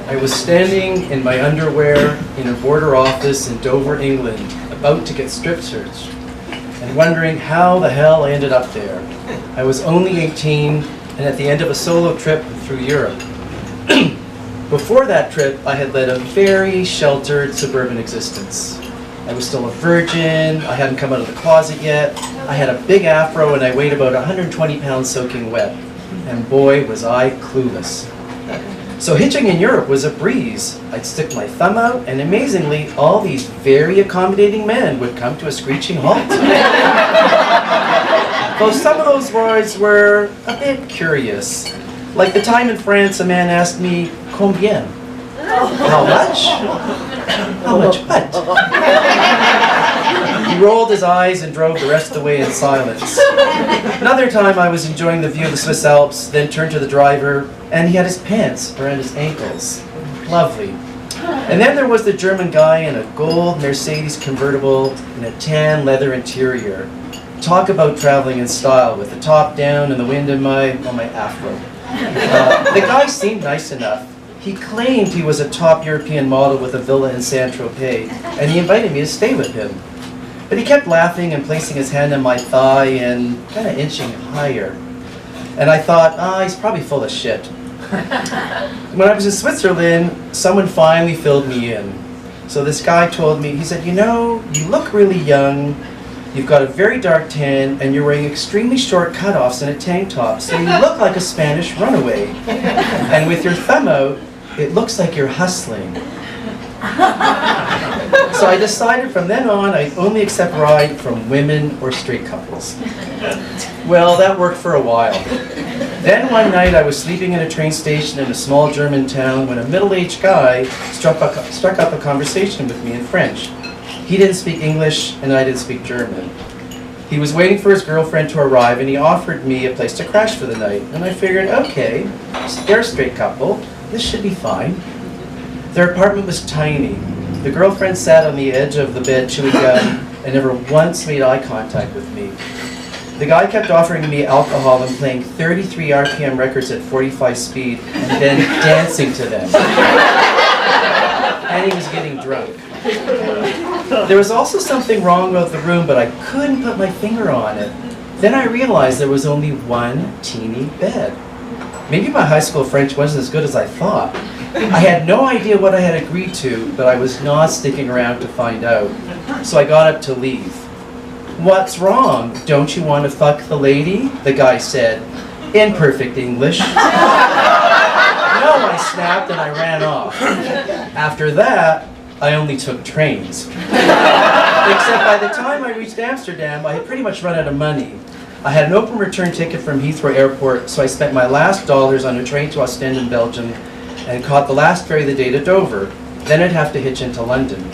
I was standing in my underwear in a border office in Dover, England, about to get strip searched, and wondering how the hell I ended up there. I was only 18 and at the end of a solo trip through Europe. Before that trip, I had led a very sheltered suburban existence. I was still a virgin, I hadn't come out of the closet yet, I had a big afro and I weighed about 120 pounds soaking wet. And boy, was I clueless. So hitching in Europe was a breeze. I'd stick my thumb out, and amazingly, all these very accommodating men would come to a screeching halt. Though some of those words were a bit curious. Like the time in France, a man asked me, "Combien?" How much? How much what? He rolled his eyes and drove the rest of the way in silence. Another time I was enjoying the view of the Swiss Alps, then turned to the driver, and he had his pants around his ankles. Lovely. And then there was the German guy in a gold Mercedes convertible and a tan leather interior. Talk about traveling in style with the top down and the wind in my afro. The guy seemed nice enough. He claimed he was a top European model with a villa in Saint-Tropez, and he invited me to stay with him. But he kept laughing and placing his hand on my thigh and kind of inching higher. And I thought, he's probably full of shit. When I was in Switzerland, someone finally filled me in. So this guy told me, he said, "You know, you look really young, you've got a very dark tan, and you're wearing extremely short cutoffs and a tank top, so you look like a Spanish runaway. And with your thumb out, it looks like you're hustling." So I decided from then on I'd only accept ride from women or straight couples. Well, that worked for a while. Then one night I was sleeping in a train station in a small German town when a middle-aged guy struck up a conversation with me in French. He didn't speak English and I didn't speak German. He was waiting for his girlfriend to arrive and he offered me a place to crash for the night. And I figured, okay, they're a straight couple, this should be fine. Their apartment was tiny. The girlfriend sat on the edge of the bed chewing gum and never once made eye contact with me. The guy kept offering me alcohol and playing 33 RPM records at 45 speed and then dancing to them. And he was getting drunk. There was also something wrong with the room, but I couldn't put my finger on it. Then I realized there was only one teeny bed. Maybe my high school French wasn't as good as I thought. I had no idea what I had agreed to, but I was not sticking around to find out. So I got up to leave. "What's wrong? Don't you want to fuck the lady?" the guy said, in perfect English. "No," I snapped and I ran off. After that, I only took trains. Except by the time I reached Amsterdam, I had pretty much run out of money. I had an open return ticket from Heathrow Airport, so I spent my last dollars on a train to Ostend in Belgium and caught the last ferry of the day to Dover. Then I'd have to hitch into London.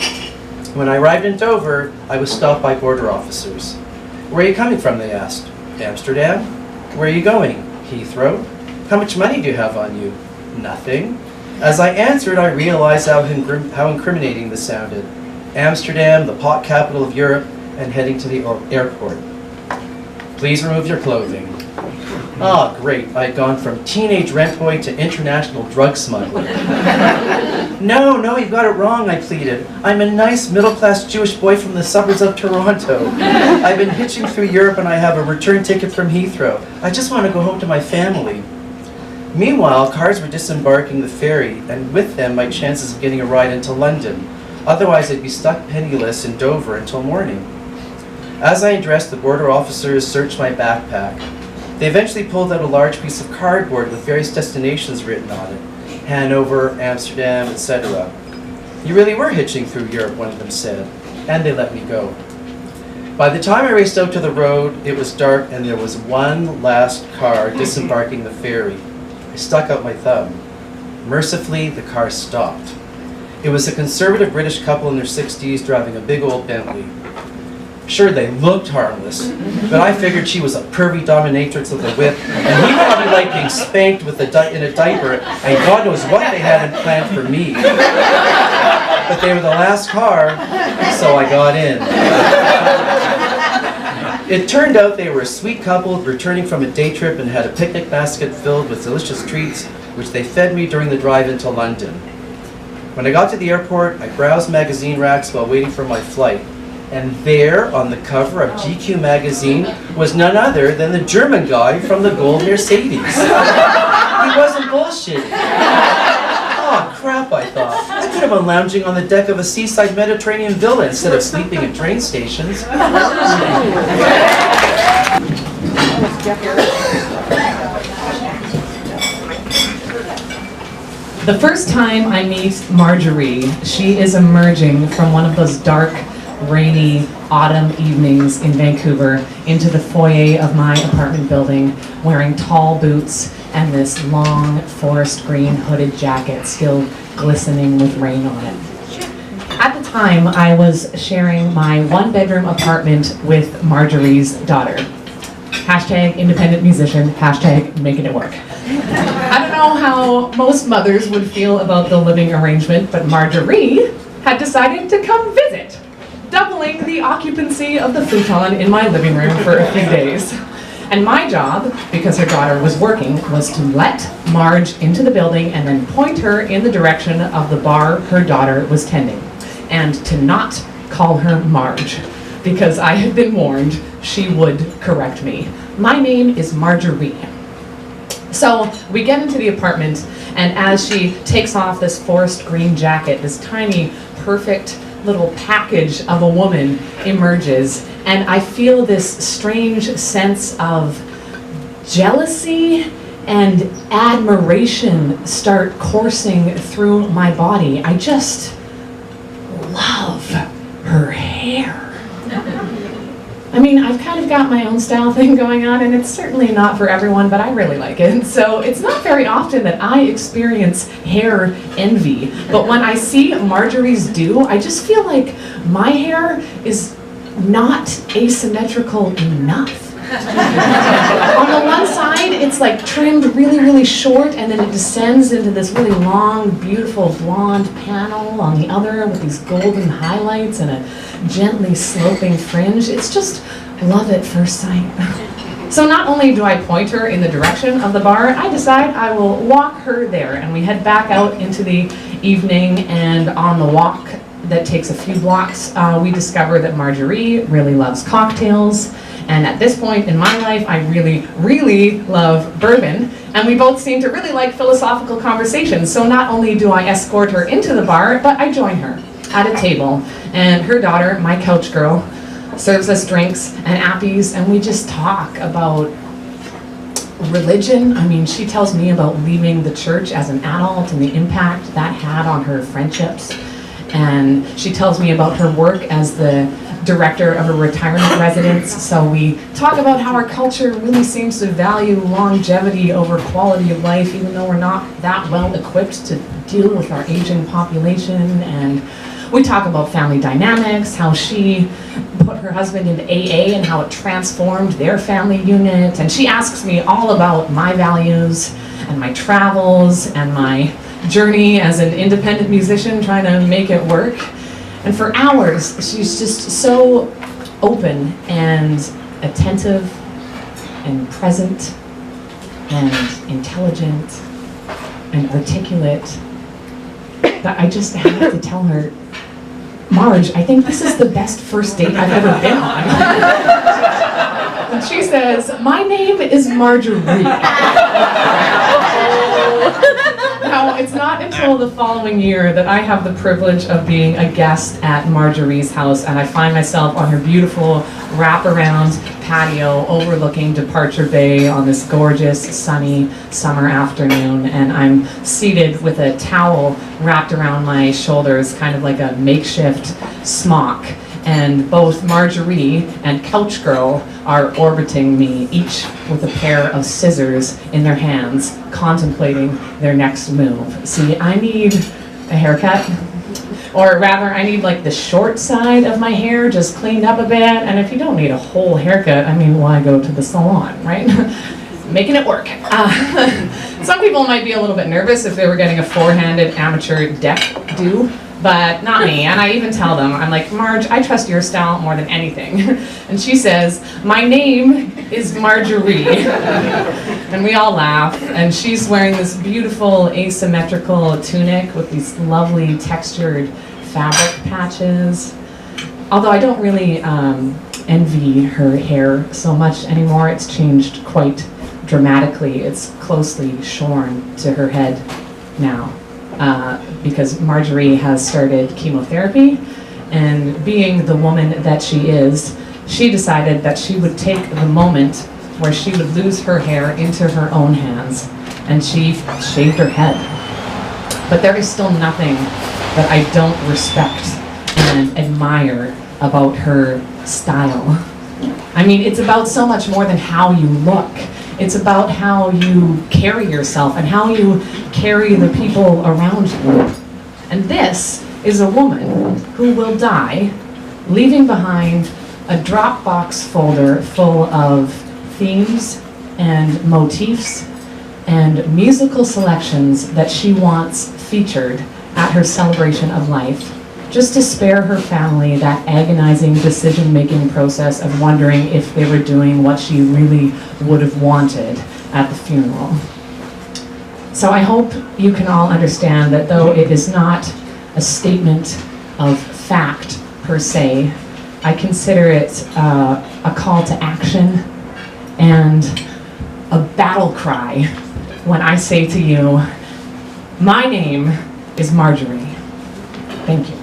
When I arrived in Dover, I was stopped by border officers. "Where are you coming from?" they asked. "Amsterdam." "Where are you going?" "Heathrow." "How much money do you have on you?" "Nothing." As I answered, I realized how incriminating this sounded. Amsterdam, the pot capital of Europe, and heading to the airport. "Please remove your clothing." Ah, great. I had gone from teenage rent boy to international drug smuggler. No, you've got it wrong," I pleaded. "I'm a nice middle-class Jewish boy from the suburbs of Toronto. I've been hitching through Europe and I have a return ticket from Heathrow. I just want to go home to my family." Meanwhile, cars were disembarking the ferry, and with them my chances of getting a ride into London. Otherwise, I'd be stuck penniless in Dover until morning. As I undressed, the border officers searched my backpack. They eventually pulled out a large piece of cardboard with various destinations written on it. Hanover, Amsterdam, etc. "You really were hitching through Europe," one of them said, and they let me go. By the time I raced out to the road, it was dark and there was one last car disembarking the ferry. I stuck out my thumb. Mercifully, the car stopped. It was a conservative British couple in their 60s driving a big old Bentley. Sure, they looked harmless, but I figured she was a pervy dominatrix with a whip, and he probably liked being spanked with in a diaper, and God knows what they had in plan for me. But they were the last car, so I got in. It turned out they were a sweet couple returning from a day trip and had a picnic basket filled with delicious treats, which they fed me during the drive into London. When I got to the airport, I browsed magazine racks while waiting for my flight. And there, on the cover of GQ magazine, was none other than the German guy from the gold Mercedes. He wasn't bullshitting. Oh crap, I thought. I could have been lounging on the deck of a seaside Mediterranean villa instead of sleeping at train stations. The first time I meet Marjorie, she is emerging from one of those dark, rainy autumn evenings in Vancouver into the foyer of my apartment building, wearing tall boots and this long forest green hooded jacket still glistening with rain on it. At the time, I was sharing my one-bedroom apartment with Marjorie's daughter. Hashtag independent musician, hashtag making it work. I don't know how most mothers would feel about the living arrangement, but Marjorie had decided to come visit, doubling the occupancy of the futon in my living room for a few days. And my job, because her daughter was working, was to let Marge into the building and then point her in the direction of the bar her daughter was tending, and to not call her Marge, because I had been warned she would correct me. My name is Marjorie. So we get into the apartment, and as she takes off this forest green jacket, this tiny, perfect little package of a woman emerges, and I feel this strange sense of jealousy and admiration start coursing through my body. I just love her hair. I mean, I've kind of got my own style thing going on, and it's certainly not for everyone, but I really like it. So it's not very often that I experience hair envy. But when I see Marjorie's do, I just feel like my hair is not asymmetrical enough. On the one side, it's like trimmed really, really short, and then it descends into this really long, beautiful blonde panel on the other with these golden highlights and a gently sloping fringe. It's just love at first sight. So not only do I point her in the direction of the bar, I decide I will walk her there, and we head back out into the evening, and on the walk that takes a few blocks, we discover that Marjorie really loves cocktails. And at this point in my life, I really, really love bourbon. And we both seem to really like philosophical conversations. So not only do I escort her into the bar, but I join her at a table. And her daughter, my couch girl, serves us drinks and appies, and we just talk about religion. I mean, she tells me about leaving the church as an adult and the impact that had on her friendships. And she tells me about her work as the director of a retirement residence. So we talk about how our culture really seems to value longevity over quality of life, even though we're not that well equipped to deal with our aging population. And we talk about family dynamics, how she put her husband into AA and how it transformed their family unit. And she asks me all about my values and my travels and my journey as an independent musician trying to make it work. And for hours, she's just so open and attentive and present and intelligent and articulate that I just have to tell her, Marge, I think this is the best first date I've ever been on. And she says, my name is Marjorie. Now, it's not until the following year that I have the privilege of being a guest at Marjorie's house, and I find myself on her beautiful wraparound patio overlooking Departure Bay on this gorgeous, sunny summer afternoon, and I'm seated with a towel wrapped around my shoulders, kind of like a makeshift smock. And both Marjorie and Couch Girl are orbiting me, each with a pair of scissors in their hands, contemplating their next move. See, I need a haircut, or rather, I need like the short side of my hair just cleaned up a bit. And if you don't need a whole haircut, I mean, why go to the salon, right? Making it work. Some people might be a little bit nervous if they were getting a four-handed amateur deck do. but not me. And I even tell them, I'm like, Marge, I trust your style more than anything. And she says, my name is Marjorie. And we all laugh. And she's wearing this beautiful asymmetrical tunic with these lovely textured fabric patches. Although I don't really envy her hair so much anymore. It's changed quite dramatically. It's closely shorn to her head now. Because Marjorie has started chemotherapy, and being the woman that she is, she decided that she would take the moment where she would lose her hair into her own hands, and she shaved her head. But there is still nothing that I don't respect and admire about her style. I mean, it's about so much more than how you look. It's about how you carry yourself and how you carry the people around you. And this is a woman who will die, leaving behind a Dropbox folder full of themes and motifs and musical selections that she wants featured at her celebration of life, just to spare her family that agonizing decision-making process of wondering if they were doing what she really would have wanted at the funeral. So I hope you can all understand that though it is not a statement of fact per se, I consider it a call to action and a battle cry when I say to you, my name is Marjorie. Thank you.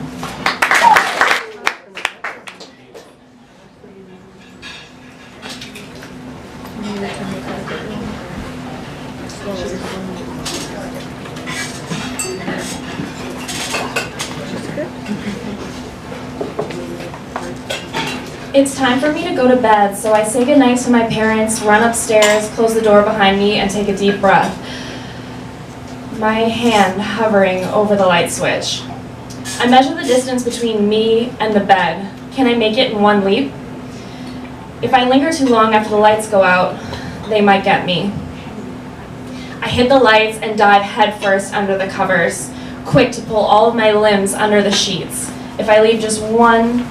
It's time for me to go to bed, so I say goodnight to my parents, run upstairs, close the door behind me, and take a deep breath. My hand hovering over the light switch. I measure the distance between me and the bed. Can I make it in one leap? If I linger too long after the lights go out, they might get me. I hit the lights and dive headfirst under the covers, quick to pull all of my limbs under the sheets. If I leave just one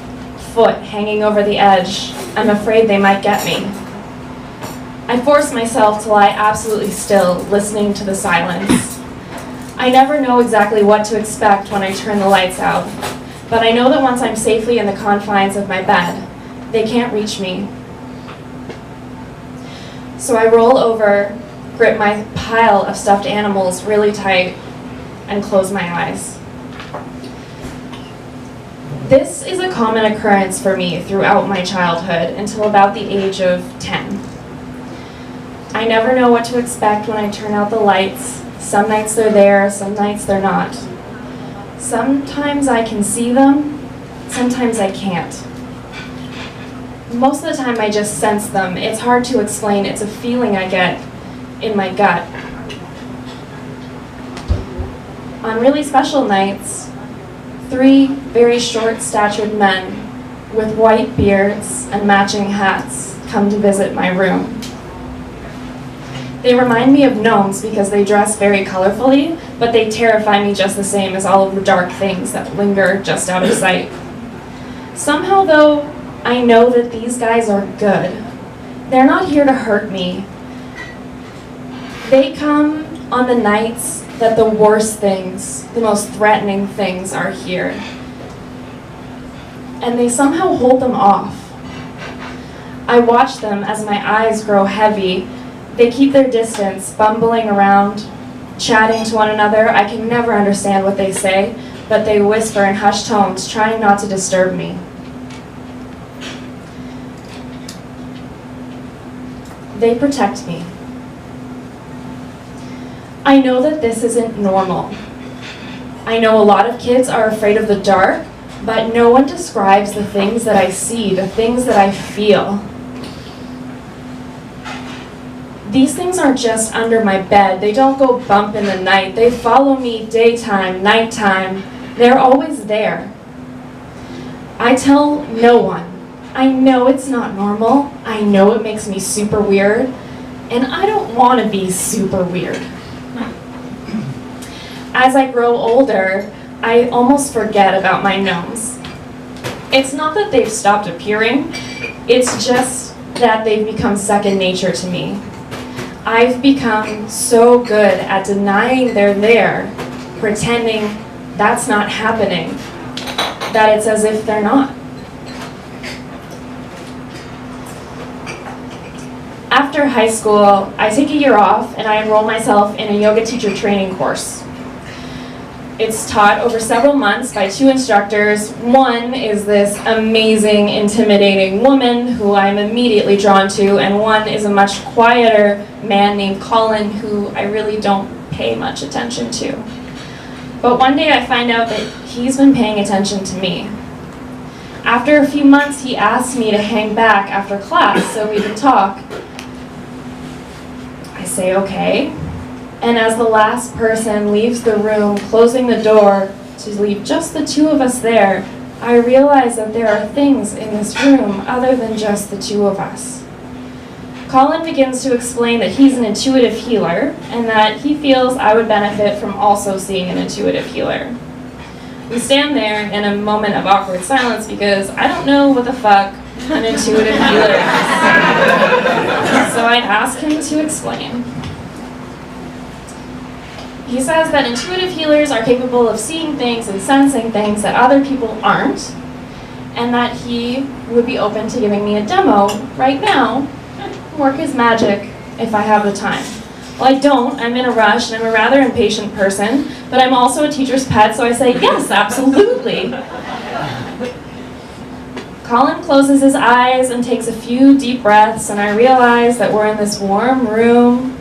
foot hanging over the edge, I'm afraid they might get me. I force myself to lie absolutely still, listening to the silence. I never know exactly what to expect when I turn the lights out, but I know that once I'm safely in the confines of my bed, they can't reach me. So I roll over, grip my pile of stuffed animals really tight, and close my eyes. This is a common occurrence for me throughout my childhood until about the age of 10. I never know what to expect when I turn out the lights. Some nights they're there, some nights they're not. Sometimes I can see them, sometimes I can't. Most of the time I just sense them. It's hard to explain. It's a feeling I get in my gut. On really special nights, 3 very short-statured men with white beards and matching hats come to visit my room. They remind me of gnomes because they dress very colorfully, but they terrify me just the same as all of the dark things that linger just out of sight. Somehow, though, I know that these guys are good. They're not here to hurt me. They come on the nights that the worst things, the most threatening things are here. And they somehow hold them off. I watch them as my eyes grow heavy. They keep their distance, bumbling around, chatting to one another. I can never understand what they say, but they whisper in hushed tones, trying not to disturb me. They protect me. I know that this isn't normal. I know a lot of kids are afraid of the dark, but no one describes the things that I see, the things that I feel. These things aren't just under my bed. They don't go bump in the night. They follow me daytime, nighttime. They're always there. I tell no one. I know it's not normal. I know it makes me super weird. And I don't want to be super weird. As I grow older, I almost forget about my gnomes. It's not that they've stopped appearing, it's just that they've become second nature to me. I've become so good at denying they're there, pretending that's not happening, that it's as if they're not. After high school, I take a year off and I enroll myself in a yoga teacher training course. It's taught over several months by 2 instructors. One is this amazing, intimidating woman who I'm immediately drawn to, and one is a much quieter man named Colin who I really don't pay much attention to. But one day I find out that he's been paying attention to me. After a few months, he asked me to hang back after class so we could talk. I say okay. And as the last person leaves the room, closing the door to leave just the 2 of us there, I realize that there are things in this room other than just the 2 of us. Colin begins to explain that he's an intuitive healer and that he feels I would benefit from also seeing an intuitive healer. We stand there in a moment of awkward silence because I don't know what the fuck an intuitive healer is. So I ask him to explain. He says that intuitive healers are capable of seeing things and sensing things that other people aren't, and that he would be open to giving me a demo right now, work his magic if I have the time. Well, I don't. I'm in a rush, and I'm a rather impatient person, but I'm also a teacher's pet, so I say, yes, absolutely. Colin closes his eyes and takes a few deep breaths, and I realize that we're in this warm room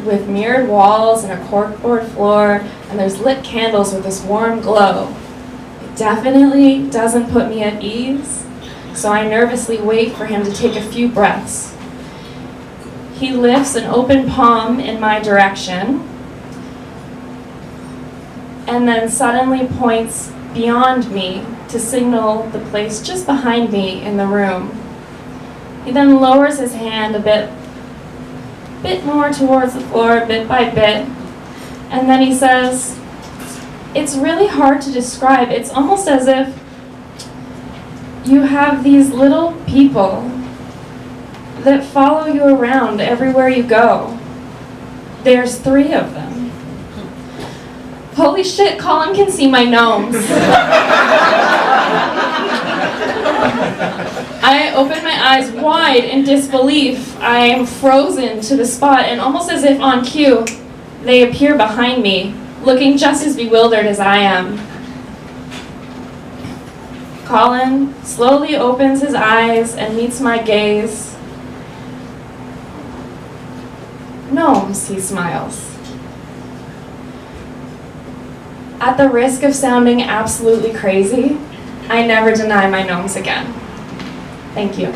with mirrored walls and a corkboard floor, and there's lit candles with this warm glow. It definitely doesn't put me at ease, so I nervously wait for him to take a few breaths. He lifts an open palm in my direction, and then suddenly points beyond me to signal the place just behind me in the room. He then lowers his hand a bit more towards the floor, bit by bit, and then he says, it's really hard to describe. It's almost as if you have these little people that follow you around everywhere you go. There's 3 of them. Holy shit, Colin can see my gnomes. I open my eyes wide in disbelief. I am frozen to the spot, and almost as if on cue, they appear behind me, looking just as bewildered as I am. Colin slowly opens his eyes and meets my gaze. Gnomes, he smiles. At the risk of sounding absolutely crazy, I never deny my gnomes again. Thank you.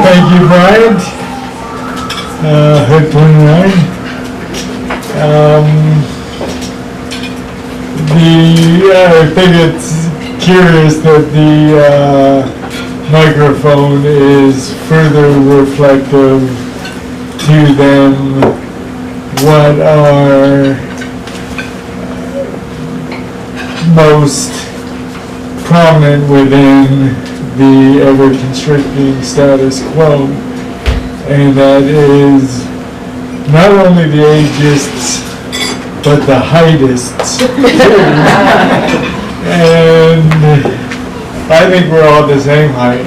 Thank you, Brian. Hood 29. I think it's curious that the microphone is further reflective to them what are most prominent within the ever-constricting status quo, and that is not only the ageists, but the heightists too. And I think we're all the same height.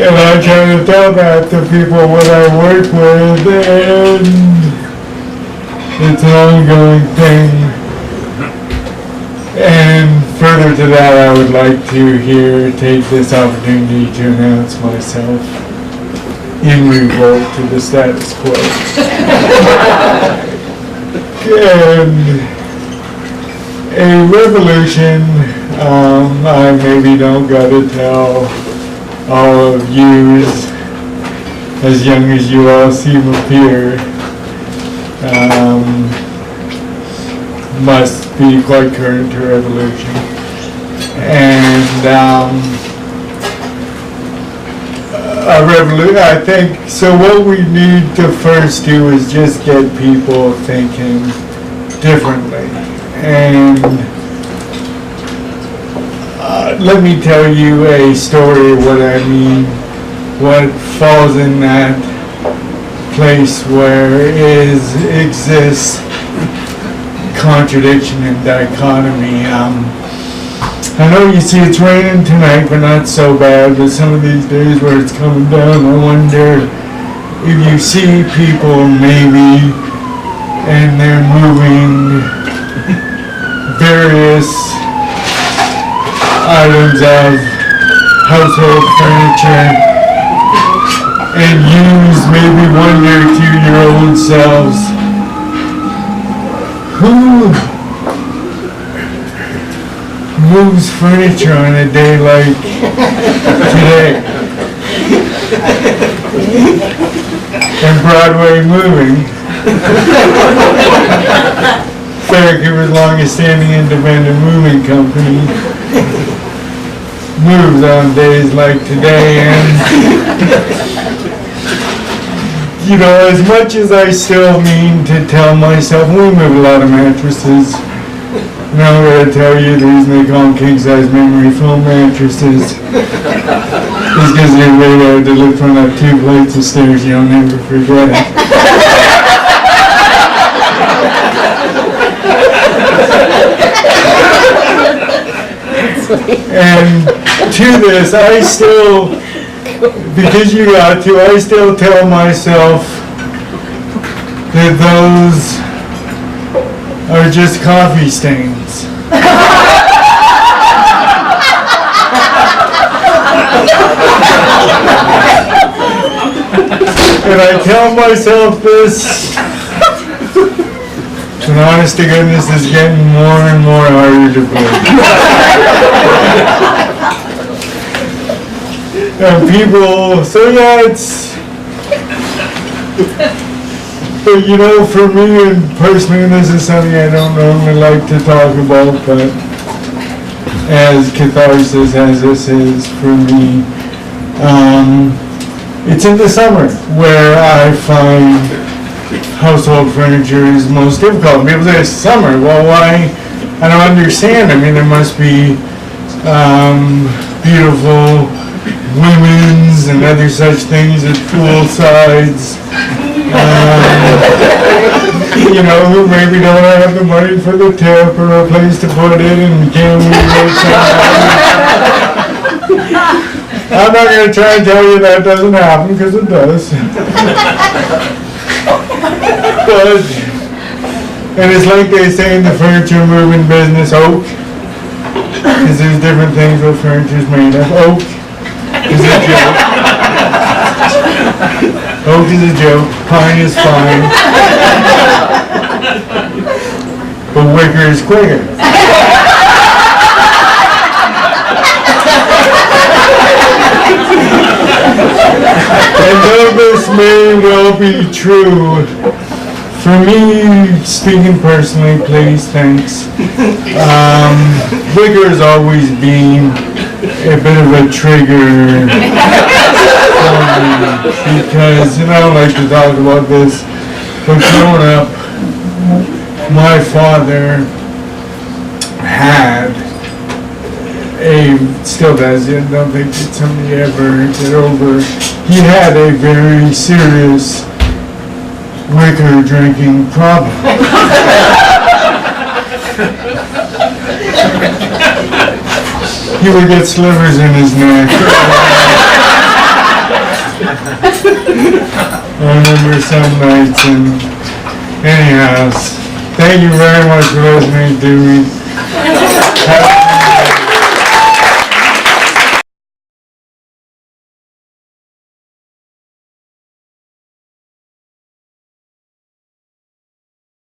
And I try to tell that to people when I work with, and it's an ongoing thing. And further to that, I would like to take this opportunity to announce myself in revolt to the status quo. And a revolution, I maybe don't gotta tell all of you, as young as you all seem appear, must be quite current to revolution. And I think, so what we need to first do is just get people thinking differently. And let me tell you a story of what I mean, what falls in that place where exists contradiction and dichotomy. I know you see it's raining tonight, but not so bad, but some of these days where it's coming down, I wonder if you see people maybe and they're moving various items of household furniture and use maybe wonder to your own selves, who moves furniture on a day like today? And Broadway moving, Vancouver's longest standing independent moving company, moves on days like today. And you know, as much as I still mean to tell myself, we move a lot of mattresses. Now I'm going to tell you the reason they call them king-size memory foam mattresses is because they're made out to lift one up 2 flights of stairs, you'll never forget it. And to this, I still, because you got to, I still tell myself that those are just coffee stains. And I tell myself this, and honest to goodness, it's getting more and more harder to believe. And people, so yeah, it's, but you know, for me and personally, and this is something I don't normally like to talk about, but as catharsis as this is for me, it's in the summer where I find household furniture is most difficult. People say it's summer, well why? I don't understand. I mean, there must be beautiful women's and other such things at poolsides. You know, who maybe don't have the money for the tip or a place to put it and can't leave I'm not going to try and tell you that doesn't happen, because it does. But, and it's like they say in the furniture moving business, oak, because there's different things what furniture is made of. Oak is a joke. Oak is a joke. Pine is fine. But wicker is quicker. And though this may well be true, for me, speaking personally, please, thanks, wicker has always been a bit of a trigger for me, because, and I don't like to talk about this, but growing up, my father had still does, I don't think it's something you ever get over, he had a very serious liquor drinking problem. He would get slivers in his neck. I remember some nights, and anyhow, thank you very much for listening to me.